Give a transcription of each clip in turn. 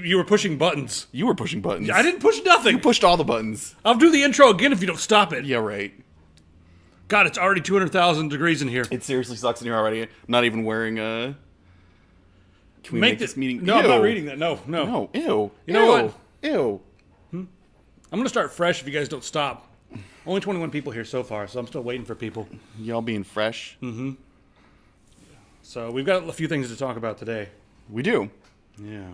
You were pushing buttons. You were pushing buttons. I didn't push nothing. You pushed all the buttons. I'll do the intro again if you don't stop it. Yeah, right. God, it's already 200,000 degrees in here. It seriously sucks in here already. I'm not even wearing a... Can we make this meeting... No, Ew. I'm not reading that. No. No, ew. You know what? Ew. I'm going to start fresh if you guys don't stop. Only 21 people here so far, so I'm still waiting for people. Y'all being fresh? Mm-hmm. So we've got a few things to talk about today. We do. Yeah.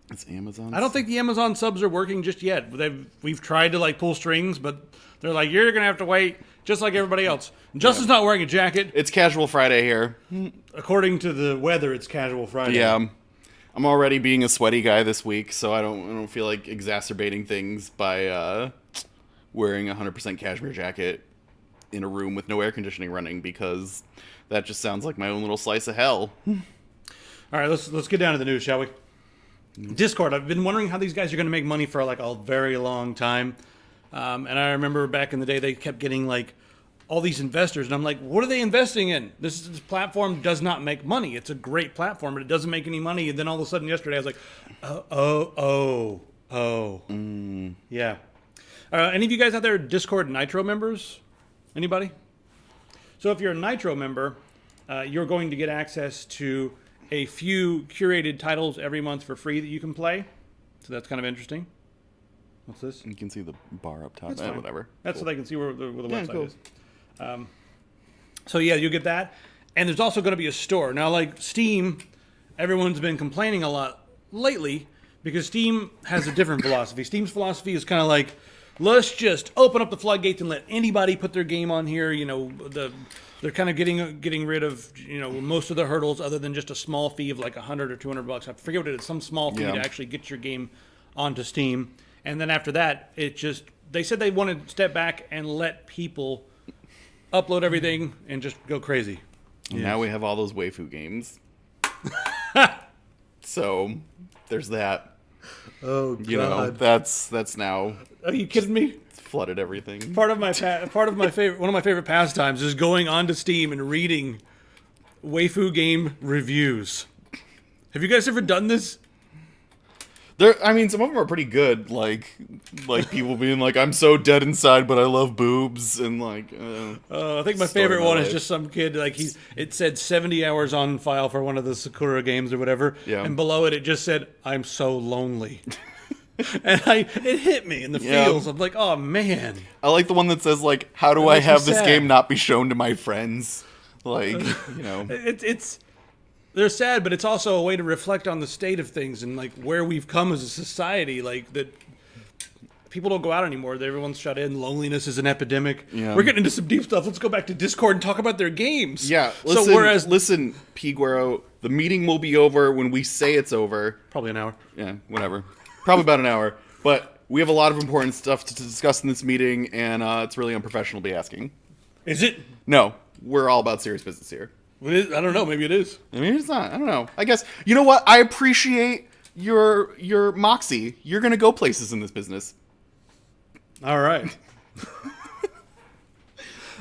It's Amazon. I don't think the Amazon subs are working just yet. We've tried to like pull strings, but they're like, you're gonna have to wait, just like everybody else. And Justin's not wearing a jacket. It's Casual Friday here. According to the weather, it's Casual Friday. Yeah. I'm already being a sweaty guy this week, so I don't feel like exacerbating things by wearing a 100% cashmere jacket in a room with no air conditioning running, because that just sounds like my own little slice of hell. All right, let's get down to the news, shall we? Discord. I've been wondering how these guys are going to make money for like a very long time. And I remember back in the day, they kept getting like all these investors, and I'm like, what are they investing in? This platform does not make money. It's a great platform, but it doesn't make any money. And then all of a sudden yesterday, I was like, yeah. Any of you guys out there Discord Nitro members? Anybody? So if you're a Nitro member, you're going to get access to a few curated titles every month for free that you can play. So that's kind of interesting. What's this? You can see the bar up top. That's fine. Whatever. That's cool. so they can see where the website cool. is. So yeah, you'll get that. And there's also going to be a store. Now, like Steam, everyone's been complaining a lot lately because Steam has a different philosophy. Steam's philosophy is kind of like, let's just open up the floodgates and let anybody put their game on here. You know, they're kind of getting rid of, you know, most of the hurdles other than just a small fee of like $100 or $200. I forget what it is, some small fee to actually get your game onto Steam. And then after that, they said they wanted to step back and let people upload everything and just go crazy. And now we have all those waifu games. So there's that. Oh God! You know, that's now. Are you kidding me? It's flooded everything. One of my favorite pastimes is going onto Steam and reading waifu game reviews. Have you guys ever done this? I mean, some of them are pretty good. Like people being like, "I'm so dead inside, but I love boobs," and like. I think my favorite one is just some kid like it said 70 hours on file for one of the Sakura games or whatever, and below it just said, "I'm so lonely," and it hit me in the feels. I'm like, oh man. I like the one that says like, "How do I have this game not be shown to my friends?" Like, you know, They're sad, but it's also a way to reflect on the state of things and like where we've come as a society. Like that, people don't go out anymore. Everyone's shut in. Loneliness is an epidemic. Yeah. We're getting into some deep stuff. Let's go back to Discord and talk about their games. Yeah. Listen, P. Guero, the meeting will be over when we say it's over. Probably an hour. Yeah, whatever. Probably about an hour. But we have a lot of important stuff to discuss in this meeting, and it's really unprofessional to be asking. Is it? No, we're all about serious business here. I don't know. Maybe it is. Maybe it's not. I don't know. I guess, you know what? I appreciate your moxie. You're going to go places in this business. All right.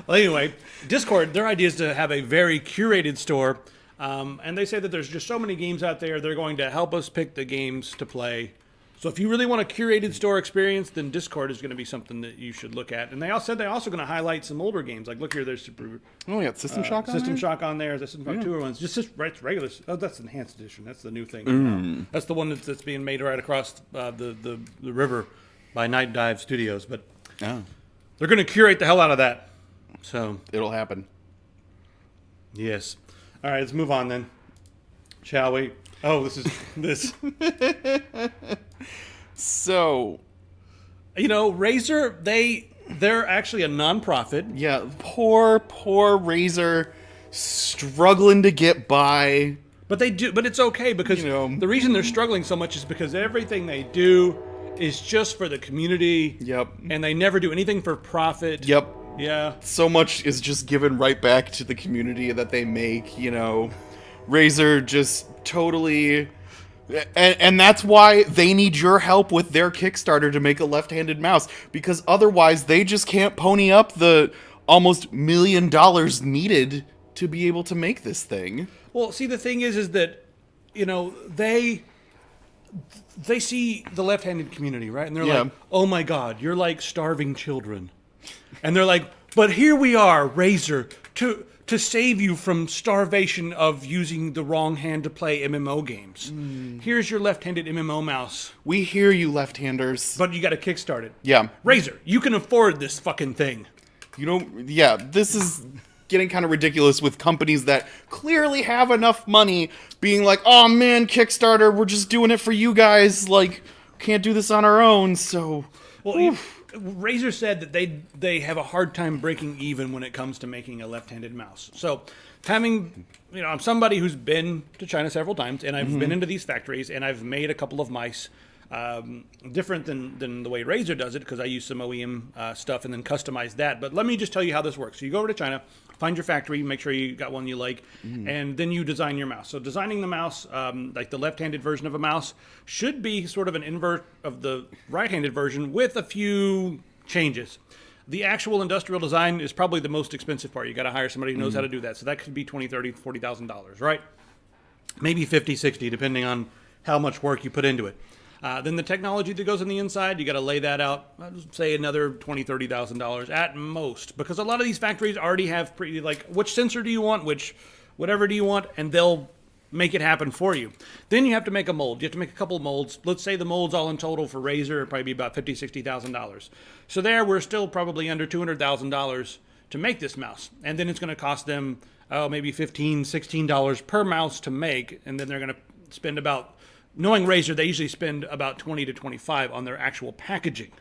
Well, anyway, Discord, their idea is to have a very curated store. And they say that there's just so many games out there. They're going to help us pick the games to play. So if you really want a curated store experience, then Discord is going to be something that you should look at. And they also said they're also going to highlight some older games. Like, look here, there's Super... Oh, yeah, System Shock on System there? Shock on there. There's System Shock 2 ones. Just regular... Oh, that's Enhanced Edition. That's the new thing. That's the one that's being made right across the river by Night Dive Studios. But they're going to curate the hell out of that. So it'll happen. Yes. All right, let's move on then. Shall we? Oh, this. So, you know, Razer, they're actually a nonprofit. Yeah, poor Razer, struggling to get by. But it's okay because the reason they're struggling so much is because everything they do is just for the community. Yep. And they never do anything for profit. Yep. Yeah. So much is just given right back to the community that they make, you know. Razer just totally... And that's why they need your help with their Kickstarter to make a left-handed mouse. Because otherwise, they just can't pony up the almost $1 million needed to be able to make this thing. Well, see, the thing is that you know, they see the left-handed community, right? And they're Yeah. like, "Oh my God, you're like starving children," and they're like, "But here we are, Razer, to save you from starvation of using the wrong hand to play MMO games. Here's your left-handed MMO mouse, We hear you, left-handers. but you got to kickstart it." Yeah. Razer, you can afford this fucking thing. You know, yeah, this is getting kind of ridiculous with companies that clearly have enough money being like, oh man, Kickstarter, we're just doing it for you guys. Like, can't do this on our own, so. Well, Razer said that they have a hard time breaking even when it comes to making a left-handed mouse. So, having, you know, I'm somebody who's been to China several times, and I've been into these factories, and I've made a couple of mice. Different than the way Razer does it, because I use some OEM stuff and then customize that. But let me just tell you how this works. So you go over to China, find your factory, make sure you got one you like, and then you design your mouse. So designing the mouse, like the left-handed version of a mouse, should be sort of an invert of the right-handed version with a few changes. The actual industrial design is probably the most expensive part. You got to hire somebody who knows how to do that. So that could be $20,000, $30,000, $40,000, right? Maybe $50,000, $60,000, depending on how much work you put into it. Then the technology that goes on the inside, you got to lay that out. I'd say another $20,000, $30,000 at most, because a lot of these factories already have pretty like which sensor do you want, whatever do you want, and they'll make it happen for you. Then you have to make a mold. You have to make a couple of molds. Let's say the molds all in total for Razer would probably be about $50,000, $60,000. So there, we're still probably under $200,000 to make this mouse, and then it's going to cost them maybe $15, $16 per mouse to make, and then they're going to spend about. Knowing Razer, they usually spend about $20 to $25 on their actual packaging.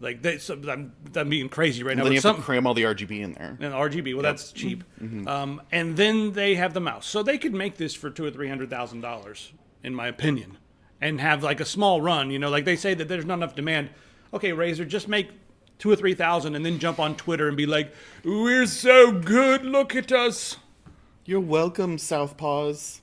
Like I'm being crazy right now. Then you have to cram all the RGB in there. And RGB, well, that's cheap. And then they have the mouse, so they could make this for $200,000 or $300,000, in my opinion, and have like a small run. You know, like they say that there's not enough demand. Okay, Razer, just make 2,000 or 3,000, and then jump on Twitter and be like, "We're so good, look at us." You're welcome, Southpaws.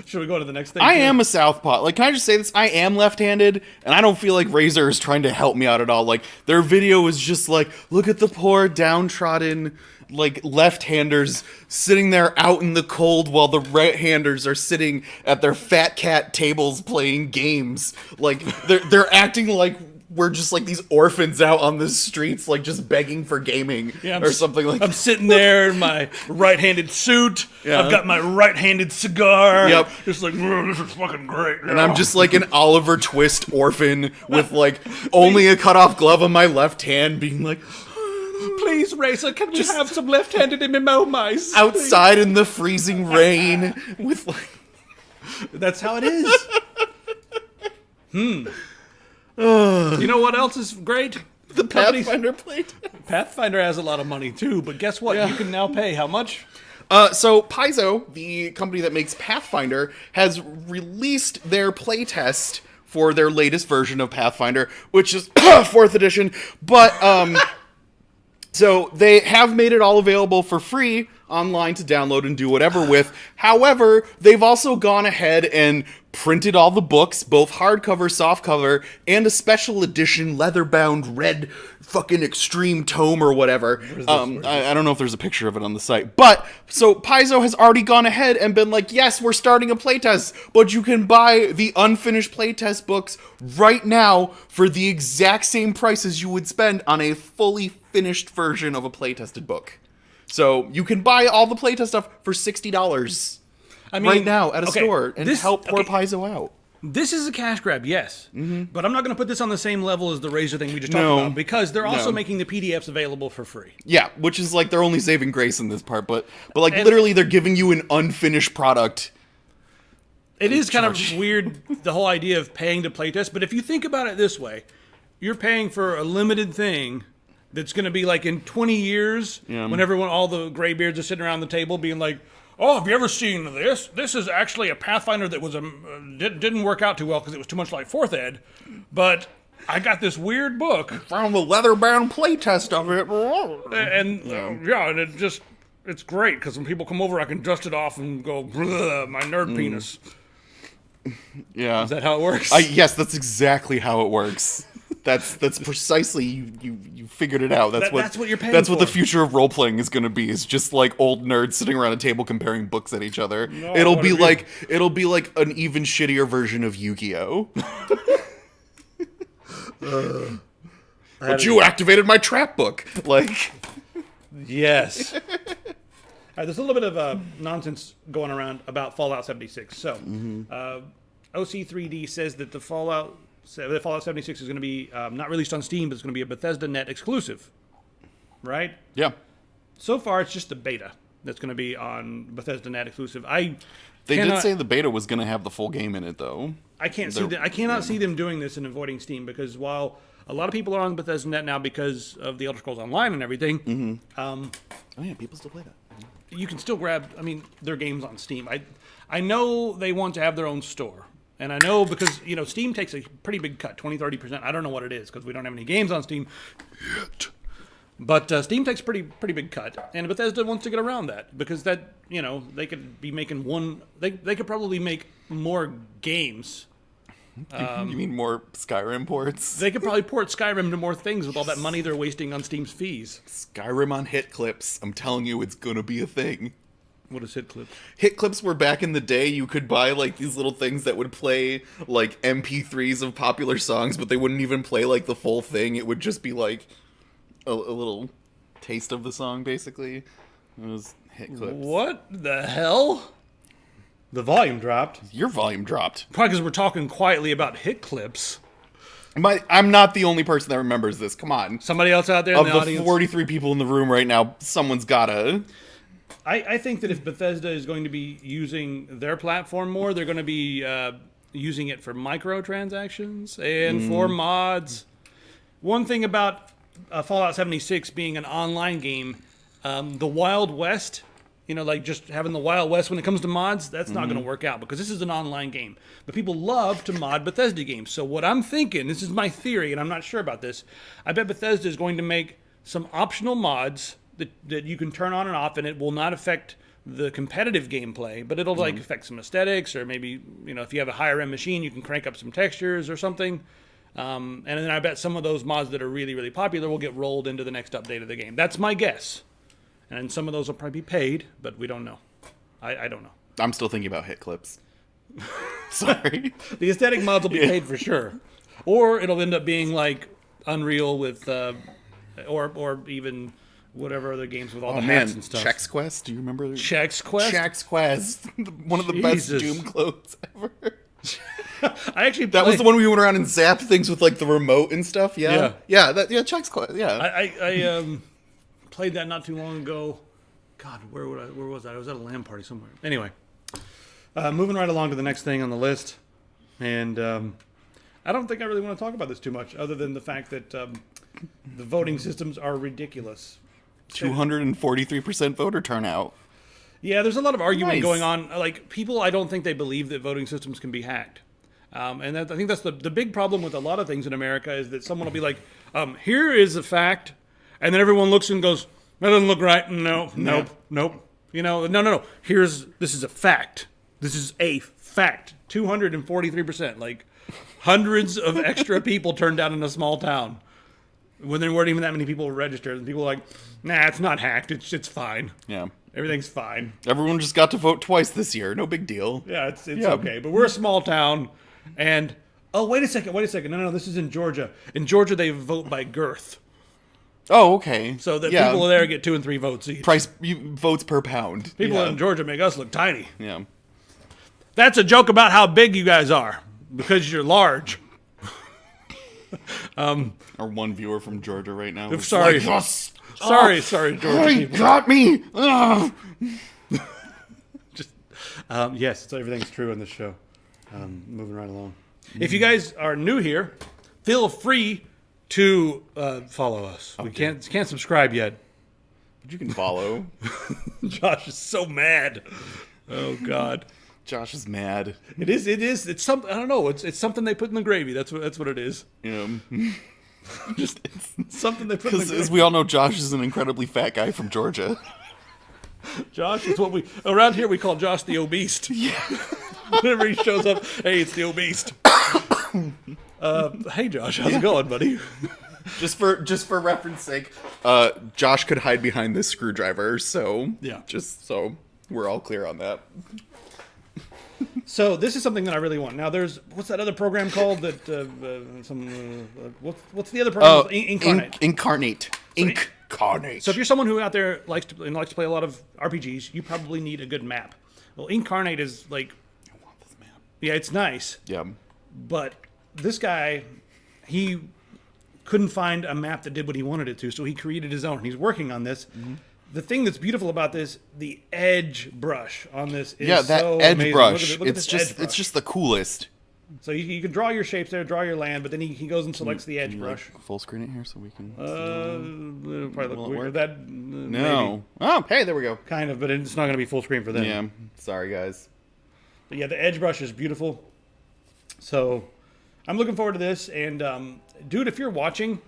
Should we go to the next thing? I am a southpaw. Like, can I just say this? I am left-handed, and I don't feel like Razer is trying to help me out at all. Like, their video is just like, look at the poor, downtrodden, like, left-handers sitting there out in the cold while the right-handers are sitting at their fat cat tables playing games. Like, they're acting like we're just like these orphans out on the streets, like just begging for gaming or something like that. I'm sitting there in my right-handed suit. Yeah. I've got my right-handed cigar. Yep. Just like, this is fucking great. And I'm just like an Oliver Twist orphan with like only a cut-off glove on my left hand, being like, please, Razer, can we have some left-handed MMO mice? outside in the freezing rain with like... That's how it is. You know what else is great? The Pathfinder plate. Pathfinder has a lot of money too, but guess what? Yeah. You can now pay how much? So Paizo, the company that makes Pathfinder, has released their playtest for their latest version of Pathfinder, which is 4th edition. But so they have made it all available for free online to download and do whatever with. However, they've also gone ahead and printed all the books, both hardcover, softcover, and a special edition leather-bound red fucking extreme tome or whatever. I don't know if there's a picture of it on the site. But, so Paizo has already gone ahead and been like, yes, we're starting a playtest, but you can buy the unfinished playtest books right now for the exact same price as you would spend on a fully finished version of a playtested book. So you can buy all the playtest stuff for $60 right now at a store and help poor Paizo out. This is a cash grab, yes. But I'm not going to put this on the same level as the Razer thing we just talked about, because they're also making the PDFs available for free. Yeah, which is like their only saving grace in this part, but like literally they're giving you an unfinished product. It is kind of weird, the whole idea of paying to playtest, but if you think about it this way, you're paying for a limited thing that's going to be like in 20 years, when all the graybeards are sitting around the table being like, oh, have you ever seen this? This is actually a Pathfinder that was didn't work out too well because it was too much like 4th ed, but I got this weird book. Found the leather-bound playtest of it. And and it's great because when people come over, I can dust it off and go, my nerd penis. Yeah. Is that how it works? Yes, that's exactly how it works. That's precisely you figured it out. That's what you're paying That's what the for. future of role playing is going to be. Is just like old nerds sitting around a table comparing books at each other. No, it'll what be if like an even shittier version of Yu-Gi-Oh. But you activated my trap book. Like, yes. All right, there's a little bit of nonsense going around about Fallout 76. So, OC3D says that the Fallout 76 is going to be not released on Steam, but it's going to be a Bethesda Net exclusive. Right? yeah. So far, it's just the beta that's going to be on Bethesda Net exclusive. They did say the beta was going to have the full game in it, though. I cannot see them doing this and avoiding Steam, because while a lot of people are on Bethesda Net now because of the Elder Scrolls Online and everything, Oh yeah, people still play that. you can still grab, their games on Steam. I know they want to have their own store. And I know because, Steam takes a pretty big cut, 20-30%. I don't know what it is because we don't have any games on Steam yet. But Steam takes a pretty big cut. And Bethesda wants to get around that because that, they could be making they could probably make more games. You mean more Skyrim ports? They could probably port Skyrim to more things with all that money they're wasting on Steam's fees. Skyrim on hit clips. I'm telling you, it's gonna be a thing. What is hit clips? Hit clips were back in the day. You could buy like these little things that would play like MP3s of popular songs, but they wouldn't even play like the full thing. It would just be like a little taste of the song, basically. It was hit clips. What the hell? The volume dropped. Your volume dropped. Probably because we're talking quietly about hit clips. I'm not the only person that remembers this. Come on. Somebody else out there in the Of audience? the 43 people in the room right now, someone's gotta. I think that if Bethesda is going to be using their platform more, they're going to be using it for microtransactions and for mods. One thing about Fallout 76 being an online game, the Wild West, like just having the Wild West when it comes to mods, that's not going to work out because this is an online game. But people love to mod Bethesda games. So what I'm thinking, this is my theory, and I'm not sure about this, I bet Bethesda is going to make some optional mods that you can turn on and off, and it will not affect the competitive gameplay, but it'll affect some aesthetics, or maybe if you have a higher end machine, you can crank up some textures or something. And then I bet some of those mods that are really, really popular will get rolled into the next update of the game. That's my guess. And some of those will probably be paid, but we don't know. I don't know. I'm still thinking about hit clips. Sorry. The aesthetic mods will be paid for sure, or it'll end up being like Unreal with, or even whatever other games with all the hats and stuff. Chex Quest. Do you remember Chex Quest? Chex Quest. One of the best Jesus. Doom clothes ever. That was the one where we went around and zapped things with like the remote and stuff. Yeah. Chex Quest. Yeah. I played that not too long ago. God, where was I? I was at a LAN party somewhere. Anyway, moving right along to the next thing on the list, and I don't think I really want to talk about this too much, other than the fact that the voting systems are ridiculous. 243% voter turnout. Yeah, there's a lot of argument Nice. going on. Like, people, I don't think they believe that voting systems can be hacked. And I think that's the big problem with a lot of things in America is that someone will be like, here is a fact. And then everyone looks and goes, that doesn't look right. Nope. No. This is a fact. This is a fact. 243%. Like, hundreds of extra people turned out in a small town when there weren't even that many people registered. And people were like, nah, it's not hacked. It's fine. Yeah. Everything's fine. Everyone just got to vote twice this year. No big deal. Yeah, it's okay. But we're a small town, and wait a second. No, this is in Georgia. In Georgia, they vote by girth, Oh, okay. so that people there get 2 and 3 votes each. Votes per pound. People in Georgia make us look tiny. Yeah. That's a joke about how big you guys are because you're large. Our one viewer from Georgia right now. is Sorry. like, yes! Sorry, Georgia He people. got me! Ugh. Yes, so everything's true in this show. Moving right along. If you guys are new here, feel free to follow us. We can't subscribe yet. But you can follow. Josh is so mad. Oh God. Josh is mad. It is. It's something. I don't know. It's something they put in the gravy. That's what it is. Just Something they put in the as gravy. we all know, Josh is an incredibly fat guy from Georgia. Josh is what we around here we call Josh the obese. Yeah. Whenever he shows up, hey, it's the obese. Hey, Josh, how's it going, buddy? Just for reference sake, Josh could hide behind this screwdriver, so yeah. Just so we're all clear on that. So this is something that I really want. Now, what's that other program called? What's the other program? Incarnate. Incarnate. So if you're someone who out there likes to play a lot of RPGs, you probably need a good map. Well, Incarnate is like, I want this map. Yeah, it's nice. Yeah. But this guy, he couldn't find a map that did what he wanted it to, so he created his own. He's working on this. Mm-hmm. The thing that's beautiful about this, the edge brush on this is that so edge amazing. brush. Look at this edge brush. It's just the coolest. So you can draw your shapes there, draw your land, but then he goes and selects the edge brush. Like full screen it here so we can. It'll probably look weird. No. Maybe. Oh, hey, there we go. Kind of, but it's not going to be full screen for them. Yeah. Sorry, guys. But yeah, the edge brush is beautiful. So I'm looking forward to this. And dude, if you're watching,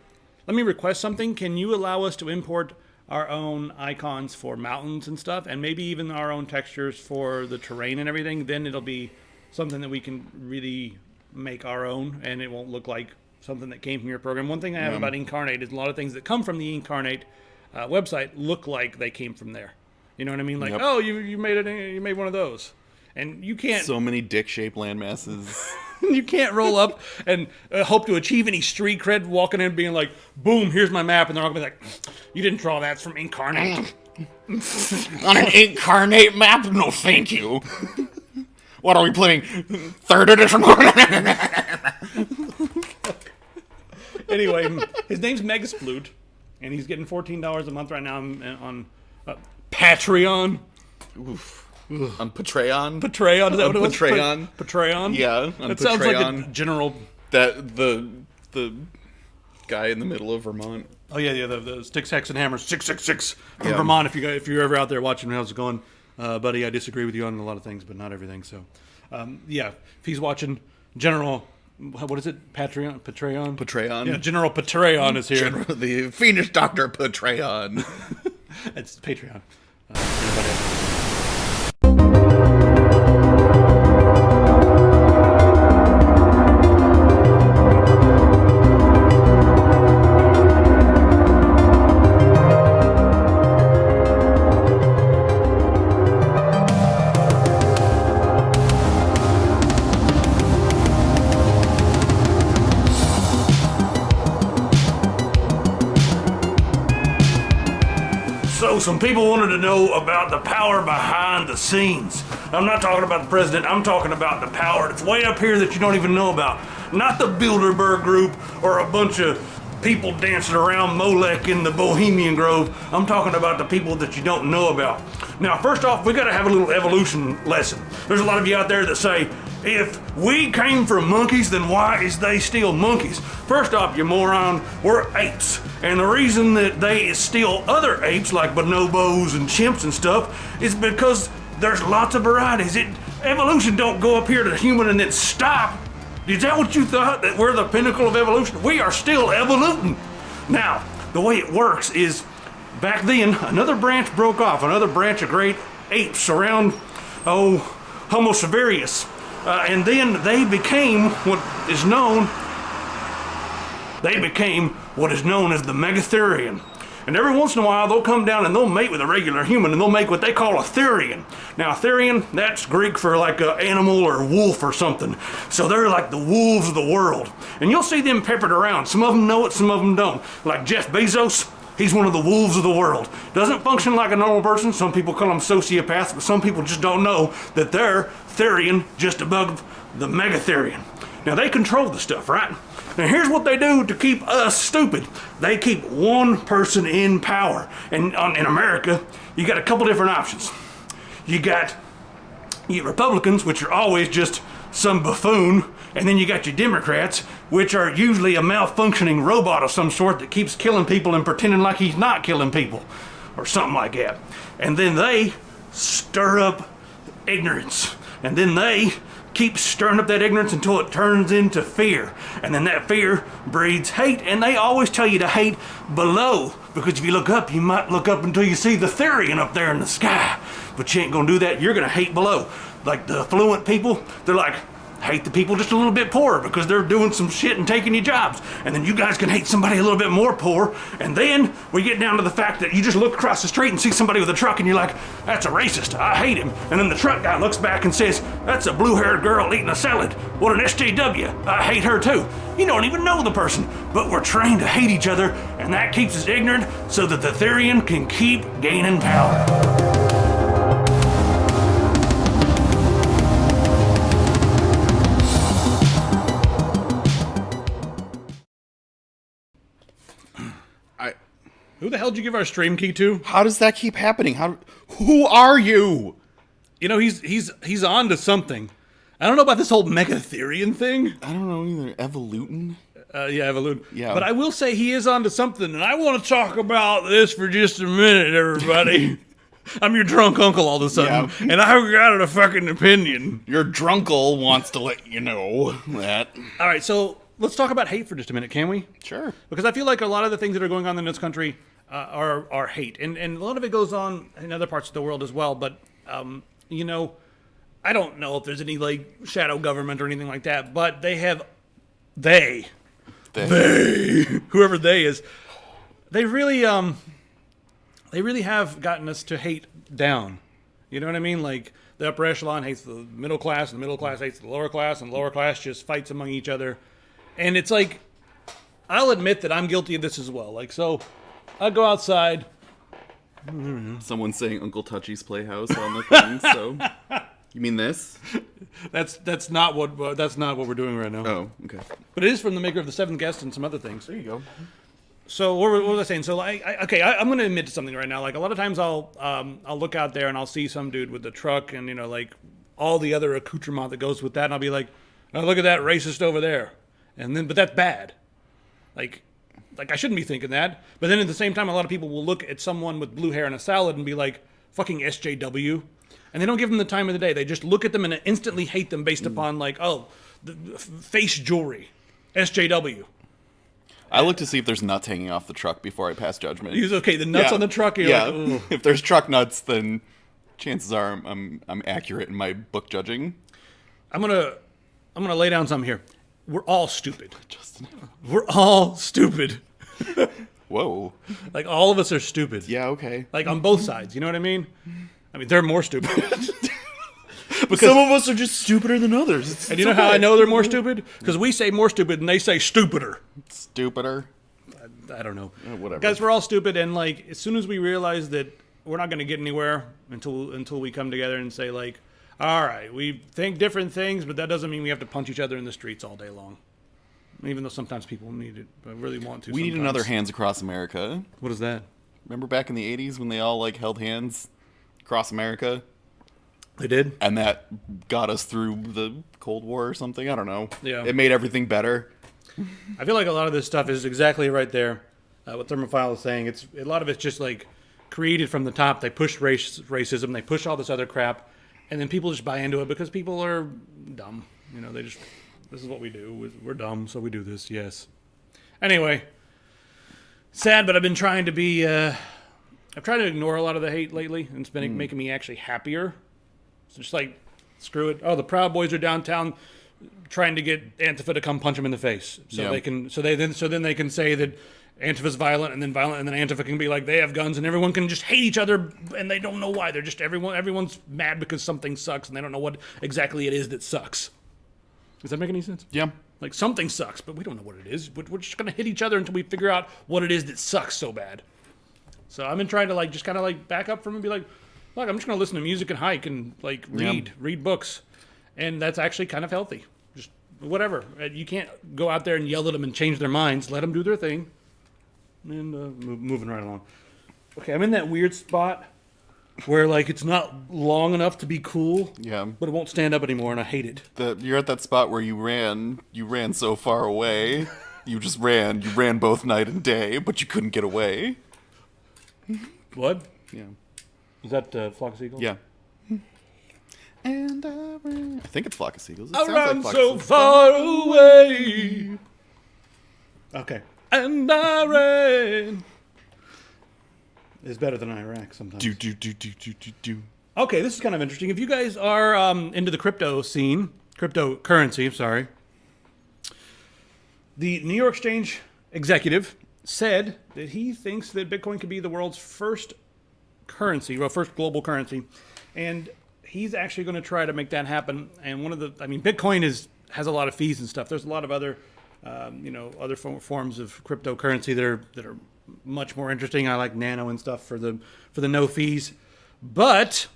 let me request something. Can you allow us to import our own icons for mountains and stuff, and maybe even our own textures for the terrain and everything? Then it'll be something that we can really make our own, and it won't look like something that came from your program. One thing I have about Incarnate is a lot of things that come from the Incarnate website look like they came from there. You know what I mean? Like, oh, you made one of those, and you can't. So many dick-shaped landmasses. You can't roll up and hope to achieve any street cred walking in being like, boom, here's my map. And they're all going to be like, you didn't draw that, it's from Incarnate. On an Incarnate map? No, thank you. What are we playing? 3rd edition? Anyway, his name's Megasploot, and he's getting $14 a month right now on Patreon. Oof. On Patreon? Patreon? Is that what it was? Patreon? Patreon? Yeah, on That Patreon. sounds like a general... That, the guy in the middle of Vermont. Oh, yeah, the Sticks, Hex, and Hammers 666 from Vermont. If you're ever out there watching, how's it going? Buddy, I disagree with you on a lot of things, but not everything, so... if he's watching, General... What is it? Patreon? Patreon? Yeah, General Patreon is here. The Fiendish Dr. Patreon. It's Patreon. Some people wanted to know about the power behind the scenes. I'm not talking about the president, I'm talking about the power that's way up here that you don't even know about. Not the Bilderberg group or a bunch of people dancing around Molech in the Bohemian Grove. I'm talking about the people that you don't know about. Now, first off, we gotta have a little evolution lesson. There's a lot of you out there that say, if we came from monkeys, then why is they still monkeys? First off, you moron, we're apes. And the reason that they steal other apes like bonobos and chimps and stuff is because there's lots of varieties. Evolution don't go up here to human and then stop. Is that what you thought, that we're the pinnacle of evolution? We are still evoluting. Now, the way it works is, back then, another branch broke off, another branch of great apes around, Homo severius. And then they became what is known as the Megatherian. And every once in a while, they'll come down and they'll mate with a regular human, and they'll make what they call a Therian. Now, a Therian, that's Greek for like an animal or wolf or something. So they're like the wolves of the world. And you'll see them peppered around. Some of them know it, some of them don't. Like Jeff Bezos, he's one of the wolves of the world. Doesn't function like a normal person. Some people call them sociopaths, but some people just don't know that they're Therian just above the Megatherian. Now, they control the stuff, right? Now, here's what they do to keep us stupid. They keep one person in power. And in America, you got a couple different options. You got Republicans, which are always just some buffoon, and then you got your Democrats, which are usually a malfunctioning robot of some sort that keeps killing people and pretending like he's not killing people, or something like that. And then they stir up ignorance. And then they keep stirring up that ignorance until it turns into fear. And then that fear breeds hate. And they always tell you to hate below. Because if you look up, you might look up until you see the Therian up there in the sky. But you ain't gonna do that. You're gonna hate below. Like the affluent people, they're like, hate the people just a little bit poorer because they're doing some shit and taking your jobs. And then you guys can hate somebody a little bit more poor. And then we get down to the fact that you just look across the street and see somebody with a truck and you're like, that's a racist. I hate him. And then the truck guy looks back and says, that's a blue-haired girl eating a salad. What an SJW. I hate her too. You don't even know the person, but we're trained to hate each other, and that keeps us ignorant so that the Therian can keep gaining power. Who the hell did you give our stream key to? How does that keep happening? Who are you? You know, he's on to something. I don't know about this whole Megatherian thing. I don't know either. Evolutin? Yeah, Evolutin. Yeah. But I will say he is on to something, and I want to talk about this for just a minute, everybody. I'm your drunk uncle all of a sudden, and I've got a fucking opinion. Your drunkle wants to let you know that. All right, so let's talk about hate for just a minute, can we? Sure. Because I feel like a lot of the things that are going on in this country are hate, and a lot of it goes on in other parts of the world as well. But you know, I don't know if there's any like shadow government or anything like that, but they whoever they is, they really have gotten us to hate down. You know what I mean? Like the upper echelon hates the middle class, and the middle class hates the lower class, and the lower class just fights among each other. And it's like, I'll admit that I'm guilty of this as well. Like, so I go outside. Someone's saying Uncle Touchy's Playhouse on the thing. So, you mean this? That's not what we're doing right now. Oh, okay. But it is from the maker of The Seventh Guest and some other things. There you go. So what was I saying? So I'm going to admit to something right now. Like a lot of times I'll look out there and I'll see some dude with the truck and like all the other accoutrement that goes with that, and I'll be like, oh, look at that racist over there. But that's bad. Like I shouldn't be thinking that. But then at the same time, a lot of people will look at someone with blue hair and a salad and be like, fucking SJW. And they don't give them the time of the day. They just look at them and instantly hate them based upon like, oh, the face jewelry, SJW. I look to see if there's nuts hanging off the truck before I pass judgment. Okay, the nuts on the truck. You're like, ooh. If there's truck nuts, then chances are I'm accurate in my book judging. I'm gonna lay down something here. We're all stupid. We're all stupid. Whoa. Like, all of us are stupid. Yeah, okay. Like, on both sides. You know what I mean? I mean, they're more stupid. Because some of us are just stupider than others. And you know how I know they're more stupid? Because we say more stupid and they say stupider. Stupider? I don't know. Whatever. Guys, we're all stupid, and, like, as soon as we realize that we're not going to get anywhere until we come together and say, like, all right, we think different things, but that doesn't mean we have to punch each other in the streets all day long. Even though sometimes people need it, but really want to. We need another Hands Across America. What is that? Remember back in the 80s when they all like held hands across America? They did? And that got us through the Cold War or something? I don't know. Yeah. It made everything better. I feel like a lot of this stuff is exactly right there. What Thermophile is saying. A lot of it's just like created from the top. They push racism. They push all this other crap. And then people just buy into it because people are dumb. You know, this is what we do. We're dumb, so we do this, yes. Anyway, sad, but I've been trying to be, I've tried to ignore a lot of the hate lately, and it's been making me actually happier. So just like, screw it. Oh, the Proud Boys are downtown trying to get Antifa to come punch them in the face. So then they can say that Antifa's violent, and then Antifa can be like, they have guns, and everyone can just hate each other, and they don't know why. They're just, everyone's mad because something sucks, and they don't know what exactly it is that sucks. Does that make any sense? Yeah. Like, something sucks, but we don't know what it is. We're just going to hit each other until we figure out what it is that sucks so bad. So I've been trying to, like, just kind of, like, back up from it and be like, look, I'm just going to listen to music and hike and, like, read books. And that's actually kind of healthy. Just whatever. You can't go out there and yell at them and change their minds. Let them do their thing. And moving right along. Okay, I'm in that weird spot where, like, it's not long enough to be cool. Yeah. But it won't stand up anymore, and I hate it. You're at that spot where you ran so far away. You ran both night and day, but you couldn't get away. What? Yeah. Is that Flock of Seagulls? Yeah. And I ran. I think it's Flock of Seagulls. It I sounds ran like so far away. Okay. And I ran. It's better than Iraq sometimes. Do. Okay, this is kind of interesting. If you guys are into the crypto scene, cryptocurrency, sorry. The New York Exchange executive said that he thinks that Bitcoin could be the world's first currency, well, first global currency, and he's actually going to try to make that happen. And Bitcoin has a lot of fees and stuff. There's a lot of other, other forms of cryptocurrency that are much more interesting. I like Nano and stuff for the no fees, but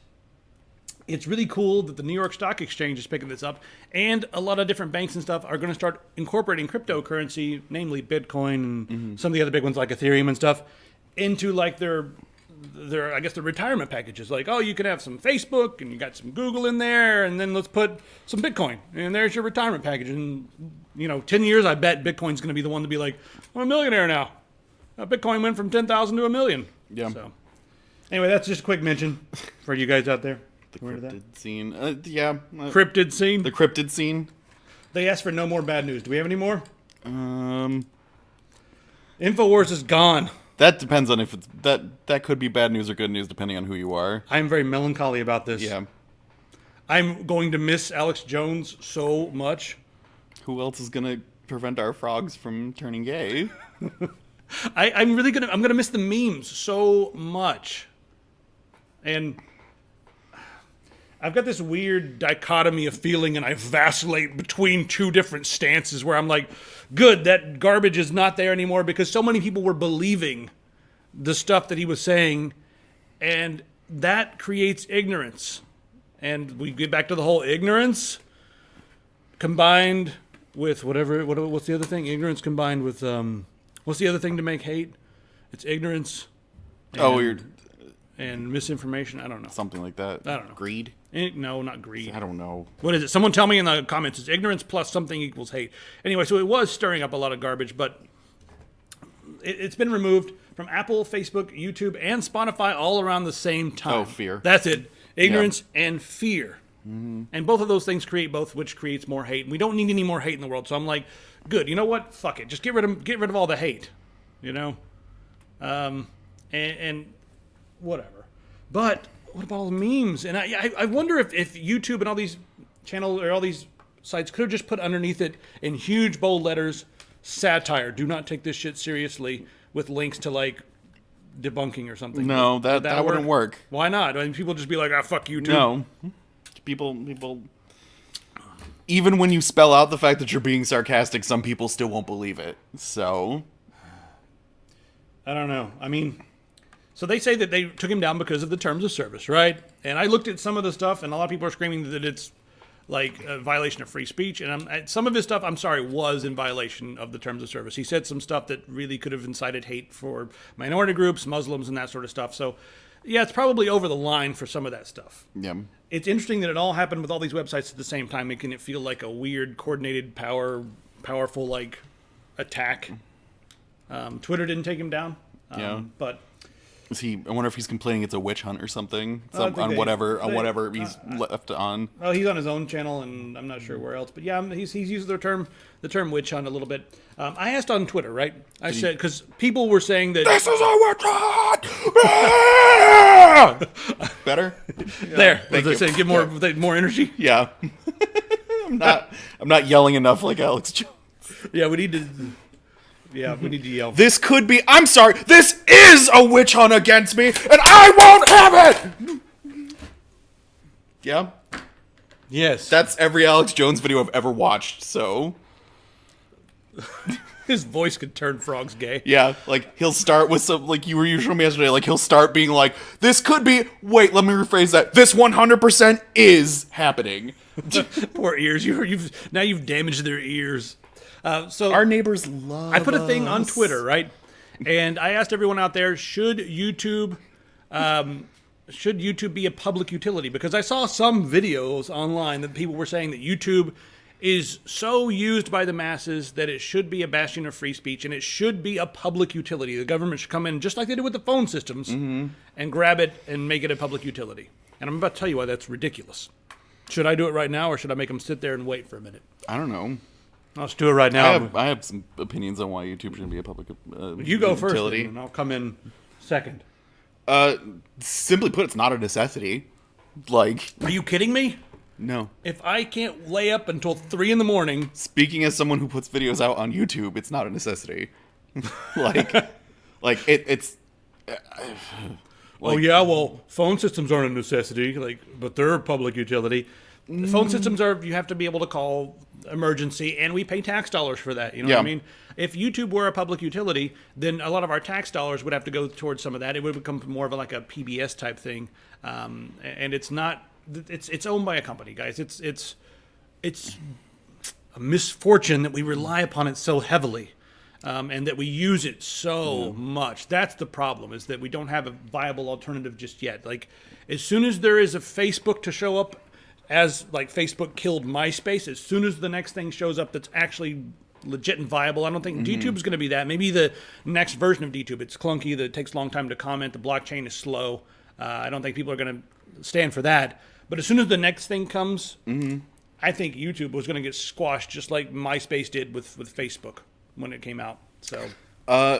it's really cool that the New York Stock Exchange is picking this up, and a lot of different banks and stuff are going to start incorporating cryptocurrency, namely Bitcoin and some of the other big ones like Ethereum and stuff, into like their I guess the retirement packages. Like, oh, you can have some Facebook and you got some Google in there, and then let's put some Bitcoin, and there's your retirement package. And 10 years, I bet Bitcoin's going to be the one to be like, I'm a millionaire now. Bitcoin went from 10,000 to a million. Yeah. So anyway, that's just a quick mention for you guys out there. The cryptid scene. Yeah. Cryptid scene? The cryptid scene. They asked for no more bad news. Do we have any more? InfoWars is gone. That depends on if it's... That could be bad news or good news, depending on who you are. I'm very melancholy about this. Yeah. I'm going to miss Alex Jones so much. Who else is going to prevent our frogs from turning gay? I'm gonna miss the memes so much. And I've got this weird dichotomy of feeling, and I vacillate between two different stances where I'm like, good, that garbage is not there anymore, because so many people were believing the stuff that he was saying, and that creates ignorance. And we get back to the whole ignorance combined with what's the other thing? Ignorance combined with, what's the other thing to make hate? It's ignorance. And misinformation. I don't know. Something like that. I don't know. Greed? No, not greed. I don't know. What is it? Someone tell me in the comments. It's ignorance plus something equals hate. Anyway, so it was stirring up a lot of garbage, but it's been removed from Apple, Facebook, YouTube, and Spotify all around the same time. Oh, fear. That's it. Ignorance and fear. Mm-hmm. And both of those things create both, which creates more hate. And we don't need any more hate in the world. So I'm like, good. You know what? Fuck it. Just get rid of all the hate. And whatever. But what about all the memes? And I wonder if YouTube and all these channels or all these sites could have just put underneath it in huge bold letters, satire. Do not take this shit seriously, with links to like debunking or something. No, that wouldn't work. Why not? I mean, people just be like, fuck YouTube. No. People. Even when you spell out the fact that you're being sarcastic, some people still won't believe it. So. I don't know. I mean, so they say that they took him down because of the terms of service, right? And I looked at some of the stuff, and a lot of people are screaming that it's like a violation of free speech. And some of his stuff, I'm sorry, was in violation of the terms of service. He said some stuff that really could have incited hate for minority groups, Muslims, and that sort of stuff. So, yeah, it's probably over the line for some of that stuff. Yeah. It's interesting that it all happened with all these websites at the same time, making it feel like a weird, coordinated, powerful, like, attack. Twitter didn't take him down. But I wonder if he's complaining it's a witch hunt or something on whatever he's left on. Well, he's on his own channel, and I'm not sure where else. But yeah, he's used the term witch hunt a little bit. I asked on Twitter, right? I said, because people were saying that this is a witch hunt. Better. There, as I say, give more energy. Yeah. I'm not yelling enough like Alex Jones. Yeah, we need to. Yeah, we need to yell. This could be... I'm sorry. This is a witch hunt against me, and I won't have it! Yeah? Yes. That's every Alex Jones video I've ever watched, so... His voice could turn frogs gay. Yeah, like, he'll start with some... Like, you showing me yesterday, like, he'll start being like, this could be... Wait, let me rephrase that. This 100% is happening. Poor ears. You've damaged their ears. So our neighbors love I put a thing on Twitter, right? And I asked everyone out there, should YouTube be a public utility? Because I saw some videos online that people were saying that YouTube is so used by the masses that it should be a bastion of free speech, and it should be a public utility. The government should come in, just like they did with the phone systems, and grab it and make it a public utility. And I'm about to tell you why that's ridiculous. Should I do it right now, or should I make them sit there and wait for a minute? I don't know. Let's do it right now. I have some opinions on why YouTube shouldn't be a public you go first, and I'll come in second. Simply put, it's not a necessity. Like, are you kidding me? No. If I can't lay up until 3 a.m. Speaking as someone who puts videos out on YouTube, it's not a necessity. It's. Oh yeah, well, phone systems aren't a necessity, but they're a public utility. Phone systems you have to be able to call emergency, and we pay tax dollars for that. You know what I mean? If YouTube were a public utility, then a lot of our tax dollars would have to go towards some of that. It would become more of a PBS type thing, and it's not. It's owned by a company, guys. It's a misfortune that we rely upon it so heavily. And that we use it so much. That's the problem, is that we don't have a viable alternative just yet. As soon as there is a Facebook to show up as, Facebook killed MySpace, as soon as the next thing shows up that's actually legit and viable, I don't think DTube's going to be that. Maybe the next version of DTube. It's clunky, it takes a long time to comment, the blockchain is slow. I don't think people are going to stand for that. But as soon as the next thing comes, I think YouTube was going to get squashed just like MySpace did with Facebook when it came out. So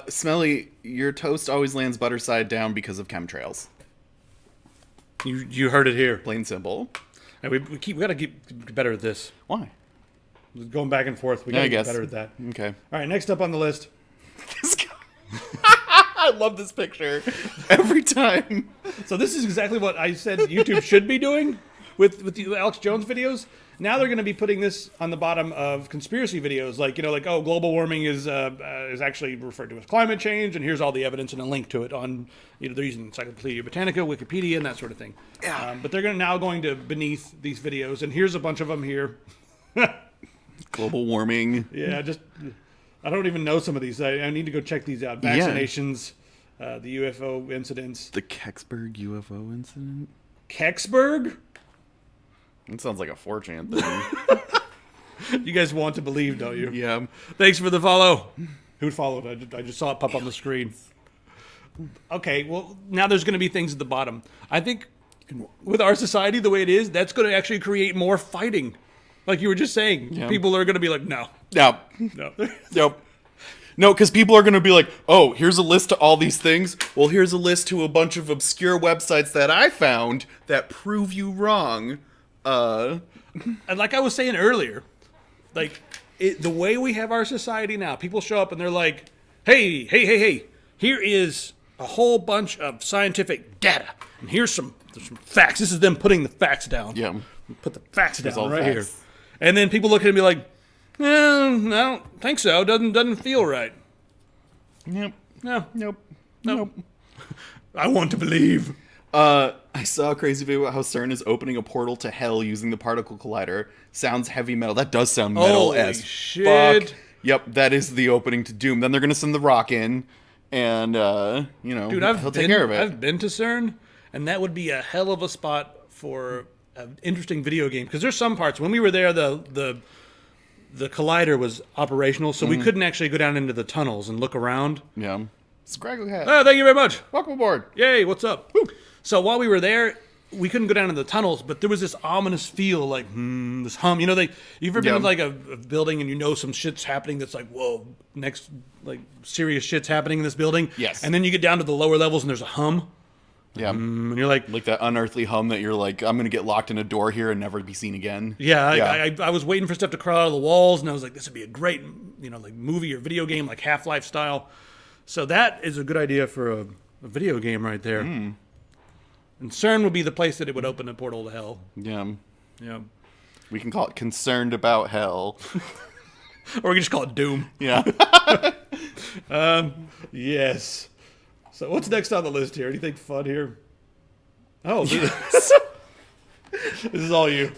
Smelly, your toast always lands butter side down because of chemtrails. You heard it here. Plain simple. And we got to get better at this. Why? Going back and forth. We got to get better at that. Okay. All right, next up on the list. This guy. I love this picture every time. So this is exactly what I said YouTube should be doing with the Alex Jones videos. Now they're going to be putting this on the bottom of conspiracy videos, global warming is actually referred to as climate change, and here's all the evidence and a link to it on, they're using Encyclopedia Britannica, Wikipedia, and that sort of thing. Yeah. But they're now going to beneath these videos, and here's a bunch of them here. Global warming. Yeah, I don't even know some of these. I need to go check these out. Vaccinations, the UFO incidents. The Kecksburg UFO incident? Kecksburg? It sounds like a 4chan thing. You guys want to believe, don't you? Yeah. Thanks for the follow. Who followed? I just saw it pop on the screen. Okay, well, now there's going to be things at the bottom. I think with our society the way it is, that's going to actually create more fighting. Like you were just saying. Yeah. People are going to be like, no. No. Nope. No, because people are going to be like, oh, here's a list to all these things. Well, here's a list to a bunch of obscure websites that I found that prove you wrong. And like I was saying earlier, the way we have our society now, people show up and they're like, hey, here is a whole bunch of scientific data, and there's some facts. This is them putting the facts down. Yeah. Put the facts down right facts. Here. And then people look at it and be like, I don't think so. Doesn't feel right. Nope. No. Nope. I want to believe. I saw a crazy video about how CERN is opening a portal to hell using the particle collider. Sounds heavy metal. That does sound metal as shit. Fuck. Yep, that is the opening to Doom. Then they're gonna send the rock in, and Dude, he'll take care of it. I've been to CERN, and that would be a hell of a spot for an interesting video game. Because there's some parts when we were there, the collider was operational, so we couldn't actually go down into the tunnels and look around. Yeah. Scraggle hat. Oh, thank you very much. Welcome aboard. Yay, what's up? Woo. So while we were there, we couldn't go down in the tunnels, but there was this ominous feel, this hum. You've ever been in a building and some shit's happening that's like, whoa, next serious shit's happening in this building? Yes. And then you get down to the lower levels and there's a hum. Yeah. And you're like that unearthly hum that you're like, I'm going to get locked in a door here and never be seen again. Yeah. I was waiting for stuff to crawl out of the walls, and I was like, this would be a great, movie or video game, like Half-Life style. So that is a good idea for a video game right there. And CERN would be the place that it would open a portal to hell. Yeah. Yeah. We can call it Concerned About Hell. Or we can just call it Doom. Yeah. Yes. So what's next on the list here? Anything fun here? Oh, yes. This is all you.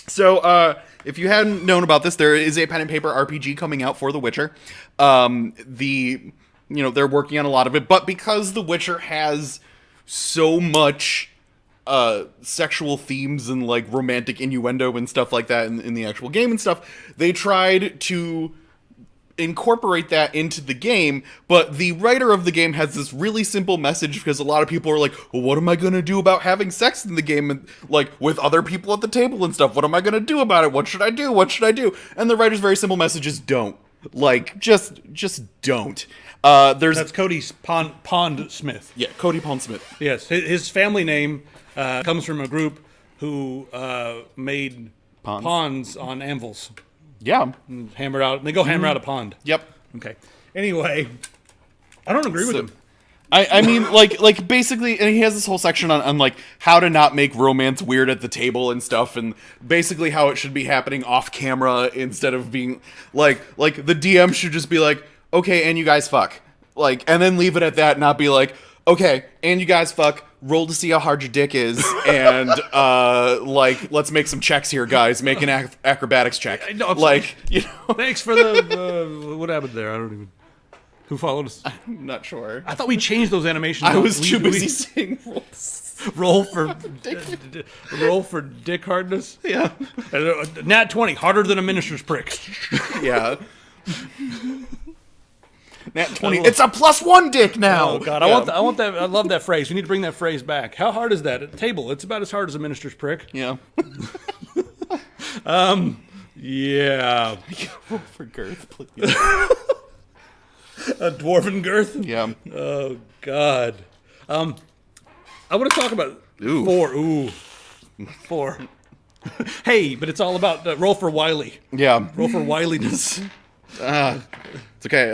So, if you hadn't known about this, there is a pen and paper RPG coming out for The Witcher. They're working on a lot of it, but because The Witcher has so much sexual themes and romantic innuendo and stuff like that in the actual game and stuff, they tried to incorporate that into the game, but the writer of the game has this really simple message because a lot of people are like, well, what am I going to do about having sex in the game and with other people at the table and stuff? What am I going to do about it? What should I do? What should I do? And the writer's very simple message is don't. Just don't. That's Cody Pond Smith. Yeah, Cody Pond Smith. Yes, his family name comes from a group who made pawns on anvils. Yeah. Hammered out. They go hammer out a pond. Yep. Okay. Anyway, I don't agree with him. I mean, like basically, and he has this whole section on like how to not make romance weird at the table and stuff, and basically how it should be happening off camera instead of being like the DM should just be like, okay, and you guys fuck, like, and then leave it at that, not be like, okay, and you guys fuck, roll to see how hard your dick is, and like, let's make some checks here, guys, make an acrobatics check, No, like, you know. Thanks for the what happened there? I don't even. Who followed us? I'm not sure. I thought we changed those animations. I was too busy saying roll for dick hardness. Yeah. Nat 20, harder than a minister's prick. Yeah. Nat 20. It's a +1 dick now. Oh God, I want that. I love that phrase. We need to bring that phrase back. How hard is that? At the table, it's about as hard as a minister's prick. Yeah. Yeah. Roll for girth, please. A dwarven girth? Yeah. Oh, God. I want to talk about 4. Ooh. 4. Hey, but it's all about roll for wily. Yeah. Roll for wiliness. It's okay.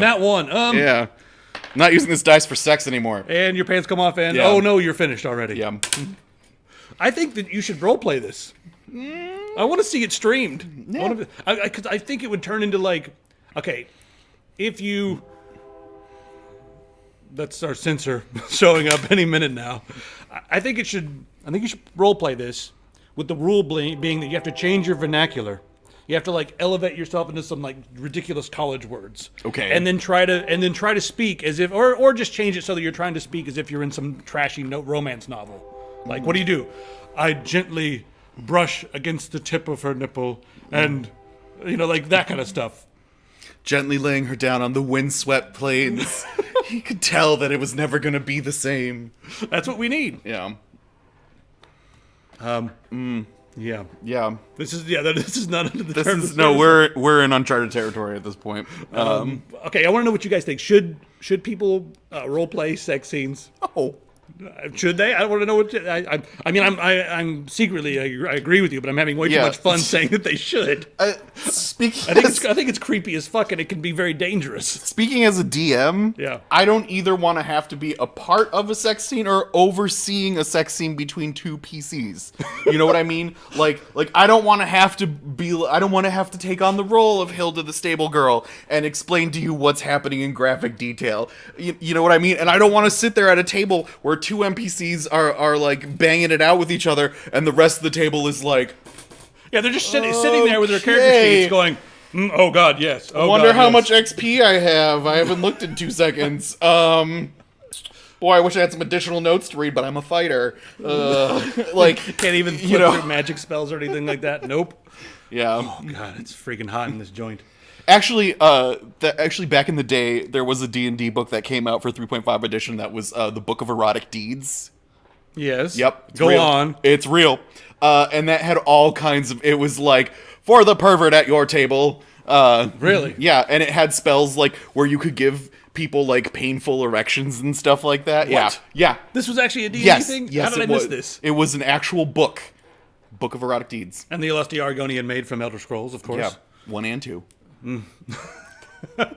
That one. Yeah. I'm not using this dice for sex anymore. And your pants come off and, Yeah. oh no, you're finished already. Yeah. I think that you should roleplay this. I want to see it streamed. Yeah. Because I think it would turn into like, okay, if you, that's our censor showing up any minute now. I think you should role play this with the rule being that you have to change your vernacular. You have to like elevate yourself into some like ridiculous college words. Okay. And then try to speak as if, or just change it so that you're trying to speak as if you're in some trashy romance novel. Like, what do? I gently brush against the tip of her nipple and, like that kind of stuff. Gently laying her down on the windswept plains. He could tell that it was never going to be the same. That's what we need. Yeah. Yeah. Yeah. This is not under the terms. We're in uncharted territory at this point. Okay, I want to know what you guys think. Should people role play sex scenes? Oh. Should they? I want to know what. I mean, I'm secretly I agree with you, but I'm having way too much fun saying that they should. I think it's creepy as fuck, and it can be very dangerous. Speaking as a DM, yeah, I don't either want to have to be a part of a sex scene or overseeing a sex scene between two PCs. You know what I mean? Like I don't want to have to take on the role of Hilda the stable girl and explain to you what's happening in graphic detail. You know what I mean? And I don't want to sit there at a table where two NPCs are like banging it out with each other, and the rest of the table is like, yeah, they're just sitting there with their character sheets, going, "Oh God, yes." I wonder how much XP I have. I haven't looked in 2 seconds. Boy, I wish I had some additional notes to read, but I'm a fighter. Like, can't even flip through magic spells or anything like that. Nope. Yeah. Oh God, it's freaking hot in this joint. Actually, back in the day, there was a D&D book that came out for 3.5 edition that was the Book of Erotic Deeds. Yes. Yep. Go on. It's real. And that had all kinds of... It was like, for the pervert at your table. Really? Yeah, and it had spells like where you could give people like painful erections and stuff like that. What? Yeah. This was actually a D&D thing? Yes, How did I miss this? It was an actual book. Book of Erotic Deeds. And the Lusty Argonian made from Elder Scrolls, of course. Yeah. 1 and 2. All right,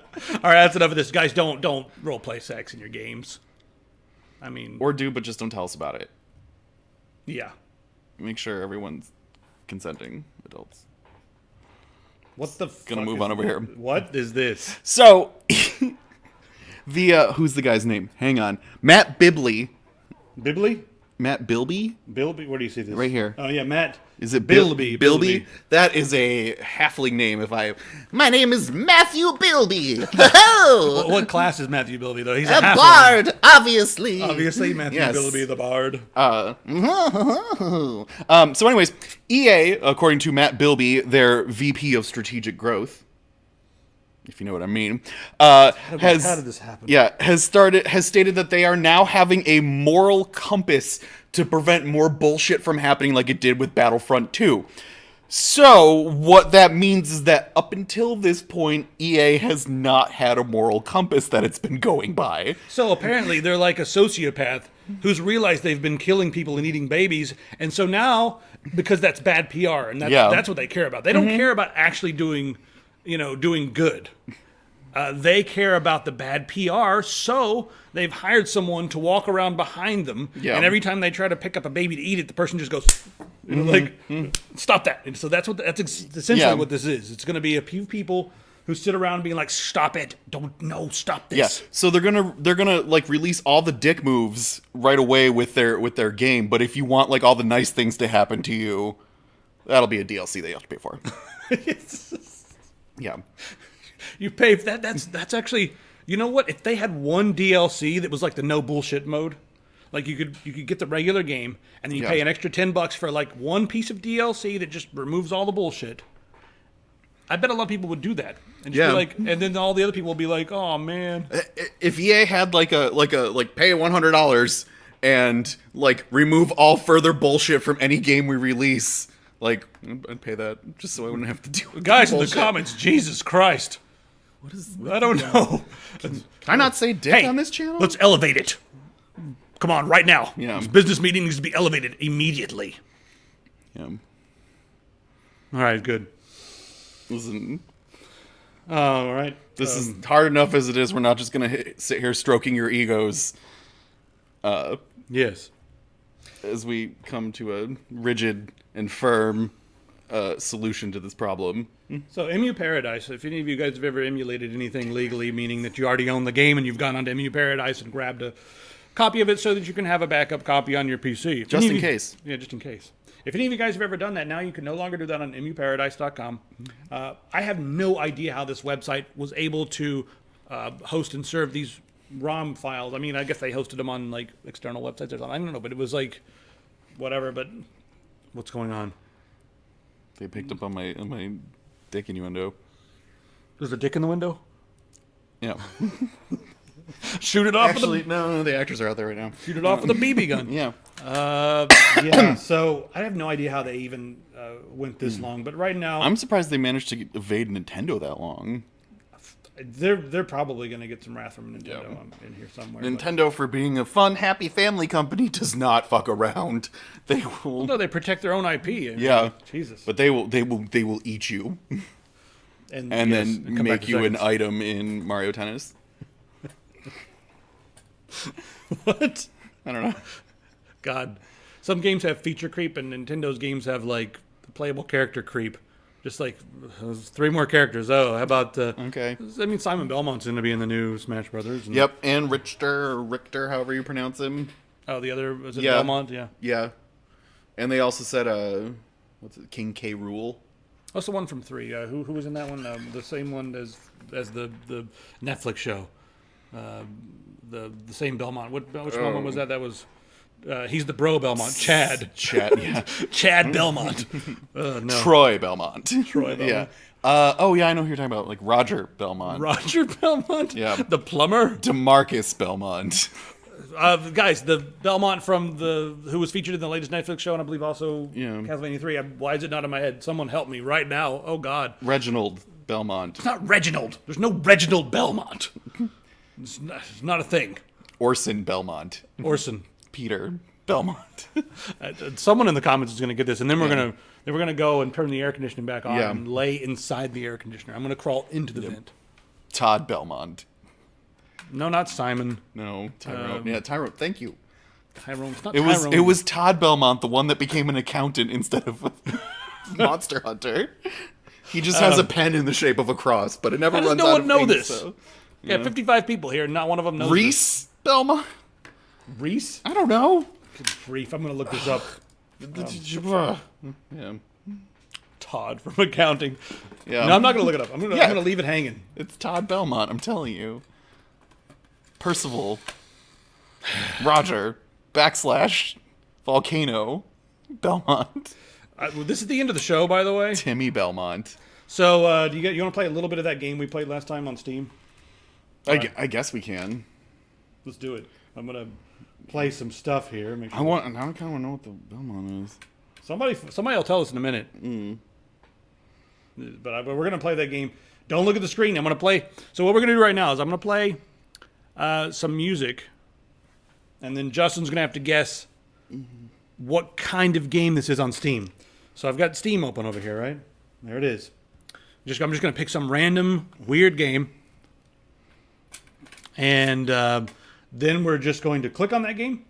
that's enough of this, guys. Don't role play sex in your games. I mean, or do, but just don't tell us about it. Yeah, make sure everyone's consenting adults. What the? Gonna move on over here. What is this? So, who's the guy's name? Hang on, Matt Bibley. Bibley. Matt Bilby? Bilby? Where do you see this? Right here. Oh, yeah, Matt. Is it Bilby? Bilby? That is a halfling name. My name is Matthew Bilby. What class is Matthew Bilby, though? He's a bard, obviously. Obviously, Matthew Bilby, the bard. So anyways, EA, according to Matt Bilby, their VP of Strategic Growth, if you know what I mean, how did this happen? Yeah, has stated that they are now having a moral compass to prevent more bullshit from happening like it did with Battlefront 2. So, what that means is that up until this point, EA has not had a moral compass that it's been going by. So, apparently, they're like a sociopath who's realized they've been killing people and eating babies, and so now because that's bad PR, and that's what they care about. They don't care about actually doing good. They care about the bad PR, so they've hired someone to walk around behind them, and every time they try to pick up a baby to eat it, the person just goes, stop that. And so that's essentially what this is. It's going to be a few people who sit around being like, stop it, stop this. Yeah. So they're gonna like release all the dick moves right away with their game, but if you want like all the nice things to happen to you, that'll be a DLC that you have to pay for. Yeah. You pay for that. That's actually, you know what? If they had one DLC that was like the no bullshit mode, like you could get the regular game and then you pay an extra $10 for like one piece of DLC that just removes all the bullshit. I bet a lot of people would do that and just be like, and then all the other people will be like, "Oh man!" If EA had like pay $100 and like remove all further bullshit from any game we release, like I'd pay that just so I wouldn't have to do. Guys in the comments, Jesus Christ! What is? I don't know. Can I not say dick on this channel? Let's elevate it. Come on, right now. Yeah. This business meeting needs to be elevated immediately. Yeah. All right, good. Listen. All right. This is hard enough as it is. We're not just going to sit here stroking your egos. Yes. As we come to a rigid and firm solution to this problem. So, Emu Paradise, if any of you guys have ever emulated anything legally, meaning that you already own the game and you've gone onto Emu Paradise and grabbed a copy of it so that you can have a backup copy on your PC. Just in case. Yeah, just in case. If any of you guys have ever done that, now you can no longer do that on emuparadise.com. I have no idea how this website was able to host and serve these ROM files. I mean, I guess they hosted them on like external websites or something. I don't know, but it was like whatever. But what's going on? They picked up on my dick innuendo. There's a dick in the window? Yeah. Shoot it off. Actually, no, the actors are out there right now. Shoot it off with a BB gun. Yeah. Yeah. So I have no idea how they even went this long, but right now I'm surprised they managed to evade Nintendo that long. They're probably going to get some wrath from Nintendo in here somewhere. Nintendo, for being a fun, happy family company, does not fuck around. They will. No, they protect their own IP. Yeah. Jesus. But they will eat you, and then make you an item in Mario Tennis. What? I don't know. God, some games have feature creep, and Nintendo's games have like playable character creep. Just like 3 more characters. Oh, how about okay? I mean, Simon Belmont's going to be in the new Smash Brothers. Yep, and Richter, however you pronounce him. Oh, the other was it Belmont? Yeah. Yeah, and they also said what's it? King K. Rool. What's the one from 3? Who was in that one? The same one as the Netflix show. The same Belmont. Which Belmont was that? That was he's the bro Belmont. Chad, yeah. Chad Belmont. No. Troy Belmont. Troy Belmont. Yeah. Oh yeah, I know who you're talking about. Like Roger Belmont. Roger Belmont. Yeah. The plumber. DeMarcus Belmont. Guys, the Belmont from who was featured in the latest Netflix show, and I believe also Castlevania 3. Why is it not in my head? Someone help me right now. Oh God. Reginald Belmont. It's not Reginald. There's no Reginald Belmont. It's not a thing. Orson Belmont. Orson. Peter Belmont. Someone in the comments is going to get this, and then we're gonna go and turn the air conditioning back on and lay inside the air conditioner. I'm gonna crawl into the vent. Todd Belmont. No, not Simon. No, Tyrone. Tyrone. Thank you. Tyrone. It's not it Tyrone. It was Todd Belmont, the one that became an accountant instead of Monster Hunter. He just has a pen in the shape of a cross, but it never runs out of no one know ink, this? So, yeah, 55 people here, not one of them knows Reese Belmont? Reese? I don't know. Good grief, I'm going to look this up. Yeah. Todd from accounting. Yeah. No, I'm not going to look it up. I'm going to leave it hanging. It's Todd Belmont, I'm telling you. Percival. Roger. / Volcano. Belmont. This is the end of the show, by the way. Timmy Belmont. So, you want to play a little bit of that game we played last time on Steam? I guess we can. Let's do it. I'm going to play some stuff here. Make sure I kind of want to know what the Belmont is. Somebody will tell us in a minute. But we're going to play that game. Don't look at the screen. I'm going to play. So what we're going to do right now is I'm going to play some music and then Justin's gonna have to guess what kind of game this is on Steam. So I've got Steam open over here, right? There it is. I'm just gonna pick some random weird game, and then we're just going to click on that game,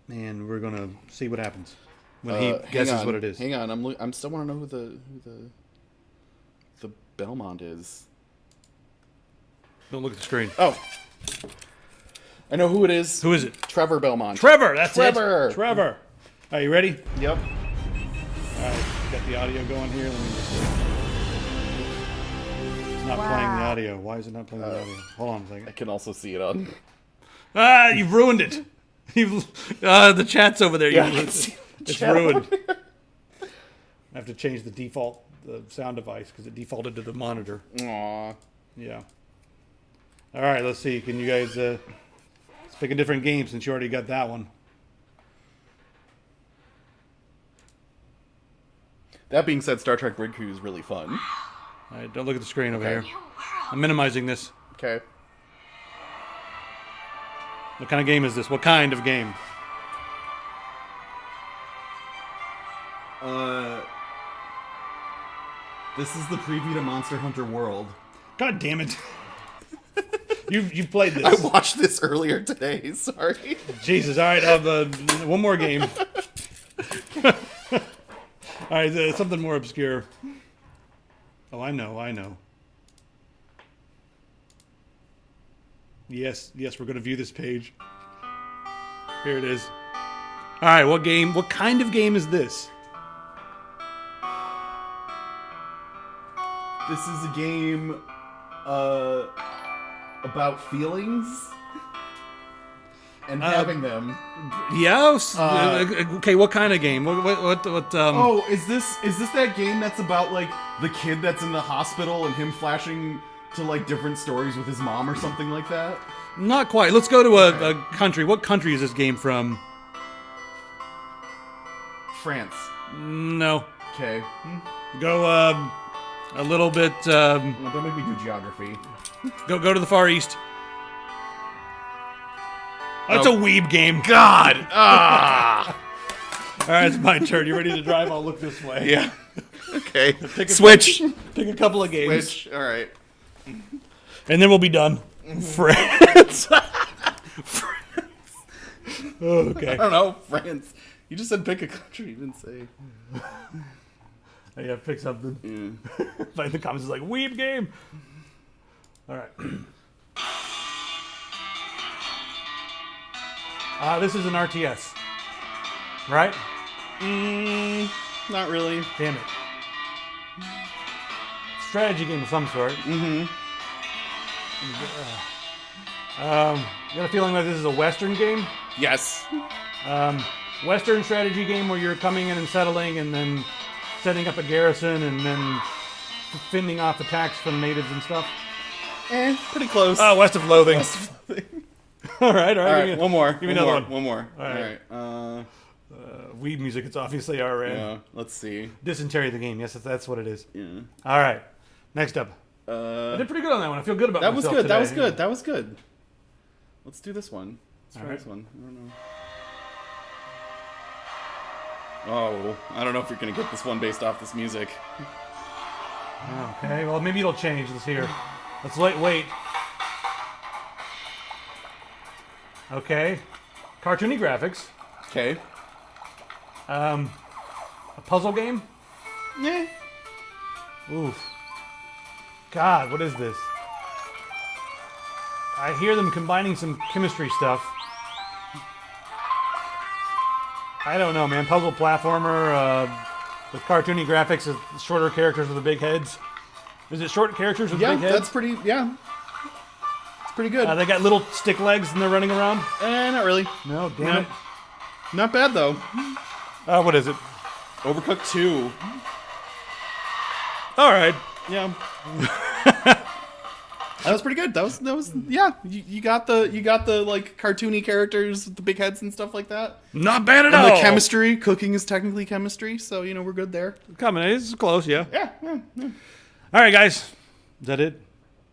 and we're gonna see what happens when he guesses what it is. Hang on, I'm still want to know who the Belmont is. Don't look at the screen. Oh, I know who it is. Who is it? Trevor Belmont. Trevor, that's Trevor. it. Trevor. Are you ready? Yep. All right, got the audio going here. Let me just. It's not playing the audio. Why is it not playing the audio? Hold on a second. I can also see it on. You've ruined it. The chat's over there. It's ruined. I have to change the default sound device because it defaulted to the monitor. Aww. Yeah. All right, let's see. Can you guys let's pick a different game since you already got that one. That being said, Star Trek Brig Crew is really fun. All right, don't look at the screen over here. I'm minimizing this. Okay. What kind of game is this? What kind of game? This is the preview to Monster Hunter World. God damn it. You've played this. I watched this earlier today. Sorry. Jesus. All right, one more game. All right, something more obscure. Oh, I know. Yes, we're going to view this page. Here it is. All right, what kind of game is this? This is a game about feelings and having them. Yes. Okay, what kind of game? What Oh, is this that game that's about like the kid that's in the hospital and him flashing to like different stories with his mom or something like that? Not quite. Let's go to a country. What country is this game from? France. No. Okay. Go a little bit. Well, don't make me do geography. Go to the Far East. That's a weeb game. God! All right, it's my turn. You ready to drive? I'll look this way. Yeah. Okay. Switch. Pick a couple of games. Switch. All right. And then we'll be done. France. Okay. I don't know. France. You just said pick a country. You didn't say. Yeah, pick something. Yeah. Find the comments is like weeb game. All right. This is an RTS, right? Not really. Damn it. Strategy game of some sort. Mm-hmm. You got a feeling like this is a Western game? Yes. Western strategy game where you're coming in and settling and then setting up a garrison and then fending off attacks from natives and stuff. Pretty close. Oh, West of Loathing. All right. One more. Give me another one. One more. All right. Weed music. It's obviously our Yeah. Let's see. Dysentery the game. Yes, that's what it is. Yeah. All right. Next up. I did pretty good on that one. I feel good about that. Was myself good. today. That was good. That was good. Let's do this one. Let's try this one. I don't know. Oh, I don't know if you're gonna get this one based off this music. Okay. Well, maybe it'll change. Let's hear. Let's wait. Okay. Cartoony graphics. Okay. A puzzle game? Yeah. Oof. God, what is this? I hear them combining some chemistry stuff. I don't know, man. Puzzle platformer with cartoony graphics, with shorter characters with the big heads. Is it short characters with big heads? Yeah, that's pretty. Yeah. It's pretty good. They got little stick legs and they're running around? Not really. No, damn it. Not bad, though. What is it? Overcooked 2. All right. Yeah. That was pretty good. That was yeah. You got the like cartoony characters with the big heads and stuff like that. Not bad at and all. And the chemistry, cooking is technically chemistry, so we're good there. Coming, it's close, yeah. Yeah. All right, guys. Is that it?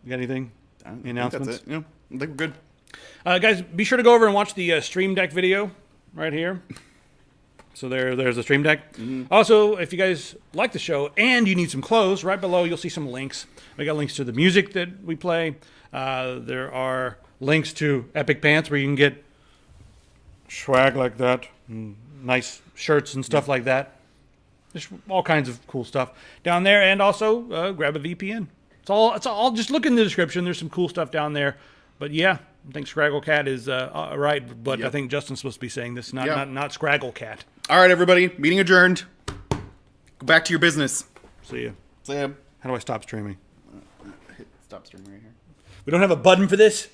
You got anything? Any announcements? That's it. Yeah, I think we're good. Guys, be sure to go over and watch the Stream Deck video right here. So there's the Stream Deck. Mm-hmm. Also, if you guys like the show and you need some clothes, right below you'll see some links. We got links to the music that we play. There are links to Epic Pants where you can get swag like that, nice shirts and stuff like that. There's all kinds of cool stuff down there, and also grab a VPN. It's all. Just look in the description. There's some cool stuff down there. But yeah, I think Scraggle Cat is right. But I think Justin's supposed to be saying this, not Scraggle Cat. All right, everybody. Meeting adjourned. Go back to your business. See ya. See ya. How do I stop streaming? Hit stop streaming right here. We don't have a button for this?